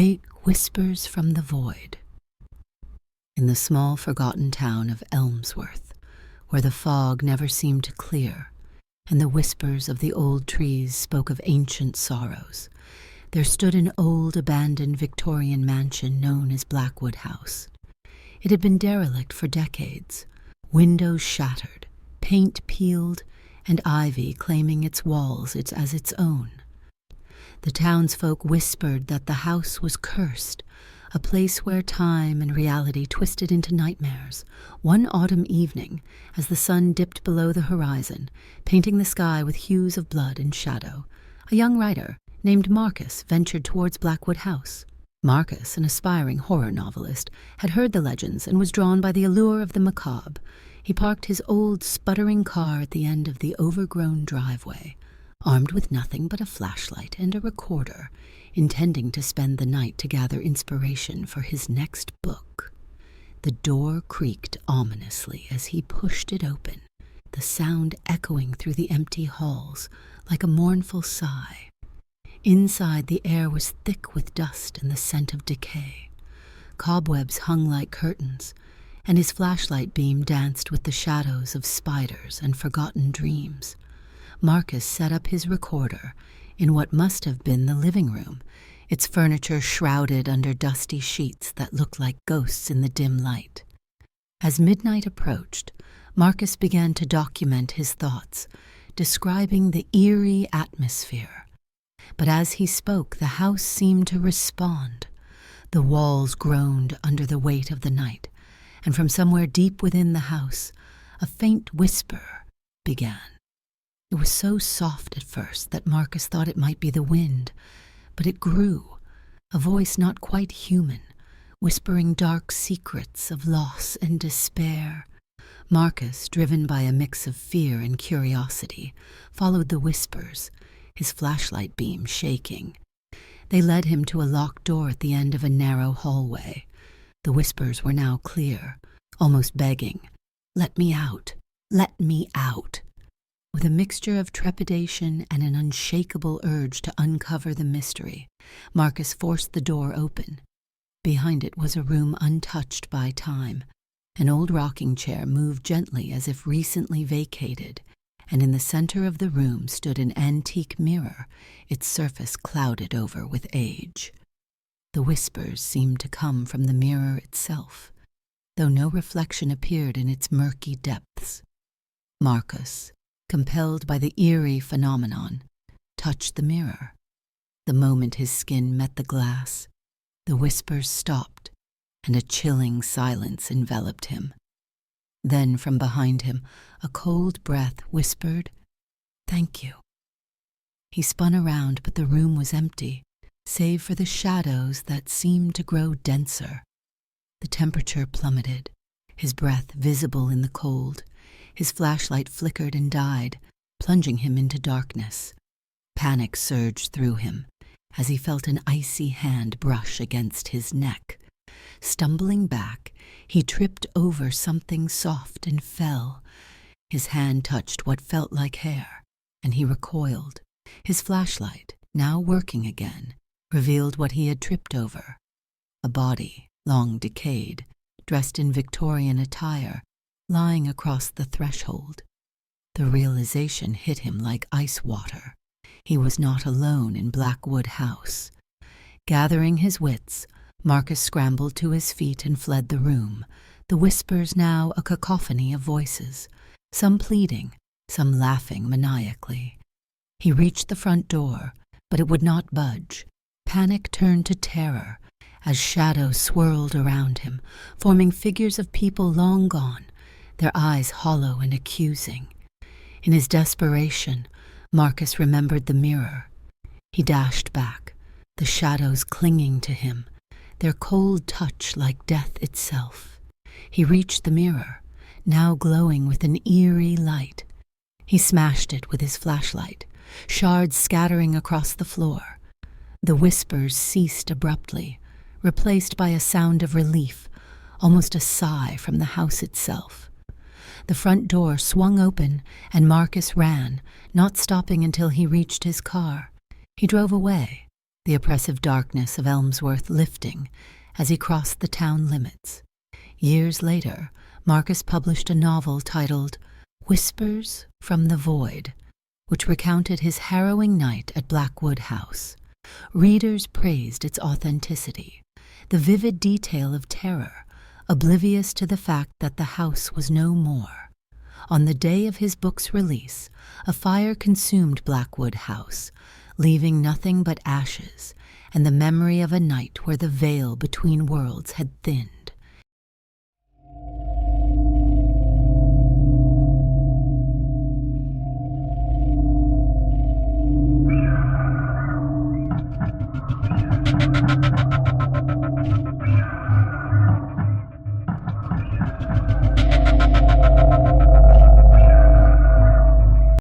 Wait whispers from the void. In the small forgotten town of Elmsworth, where the fog never seemed to clear, and the whispers of the old trees spoke of ancient sorrows, there stood an old abandoned Victorian mansion known as Blackwood House. It had been derelict for decades, windows shattered, paint peeled, and ivy claiming its walls as its own. The townsfolk whispered that the house was cursed, a place where time and reality twisted into nightmares. One autumn evening, as the sun dipped below the horizon, painting the sky with hues of blood and shadow, a young writer named Marcus ventured towards Blackwood House. Marcus, an aspiring horror novelist, had heard the legends and was drawn by the allure of the macabre. He parked his old, sputtering car at the end of the overgrown driveway, armed with nothing but a flashlight and a recorder, intending to spend the night to gather inspiration for his next book. The door creaked ominously as he pushed it open, the sound echoing through the empty halls like a mournful sigh. Inside, the air was thick with dust and the scent of decay. Cobwebs hung like curtains, and his flashlight beam danced with the shadows of spiders and forgotten dreams. Marcus set up his recorder in what must have been the living room, its furniture shrouded under dusty sheets that looked like ghosts in the dim light. As midnight approached, Marcus began to document his thoughts, describing the eerie atmosphere. But as he spoke, the house seemed to respond. The walls groaned under the weight of the night, and from somewhere deep within the house, a faint whisper began. It was so soft at first that Marcus thought it might be the wind, but it grew, a voice not quite human, whispering dark secrets of loss and despair. Marcus, driven by a mix of fear and curiosity, followed the whispers, his flashlight beam shaking. They led him to a locked door at the end of a narrow hallway. The whispers were now clear, almost begging, "Let me out! Let me out!" With a mixture of trepidation and an unshakable urge to uncover the mystery, Marcus forced the door open. Behind it was a room untouched by time. An old rocking chair moved gently as if recently vacated, and in the center of the room stood an antique mirror, its surface clouded over with age. The whispers seemed to come from the mirror itself, though no reflection appeared in its murky depths. Marcus, compelled by the eerie phenomenon, touched the mirror. The moment his skin met the glass, the whispers stopped, and a chilling silence enveloped him. Then from behind him, a cold breath whispered, "Thank you." He spun around, but the room was empty, save for the shadows that seemed to grow denser. The temperature plummeted, his breath visible in the cold. His flashlight flickered and died, plunging him into darkness. Panic surged through him as he felt an icy hand brush against his neck. Stumbling back, he tripped over something soft and fell. His hand touched what felt like hair, and he recoiled. His flashlight, now working again, revealed what he had tripped over. A body, long decayed, dressed in Victorian attire, lying across the threshold. The realization hit him like ice water. He was not alone in Blackwood House. Gathering his wits, Marcus scrambled to his feet and fled the room, the whispers now a cacophony of voices, some pleading, some laughing maniacally. He reached the front door, but it would not budge. Panic turned to terror as shadows swirled around him, forming figures of people long gone, their eyes hollow and accusing. In his desperation, Marcus remembered the mirror. He dashed back, the shadows clinging to him, their cold touch like death itself. He reached the mirror, now glowing with an eerie light. He smashed it with his flashlight, shards scattering across the floor. The whispers ceased abruptly, replaced by a sound of relief, almost a sigh from the house itself. The front door swung open, and Marcus ran, not stopping until he reached his car. He drove away, the oppressive darkness of Elmsworth lifting as he crossed the town limits. Years later, Marcus published a novel titled Whispers from the Void, which recounted his harrowing night at Blackwood House. Readers praised its authenticity, the vivid detail of terror, oblivious to the fact that the house was no more. On the day of his book's release, a fire consumed Blackwood House, leaving nothing but ashes and the memory of a night where the veil between worlds had thinned.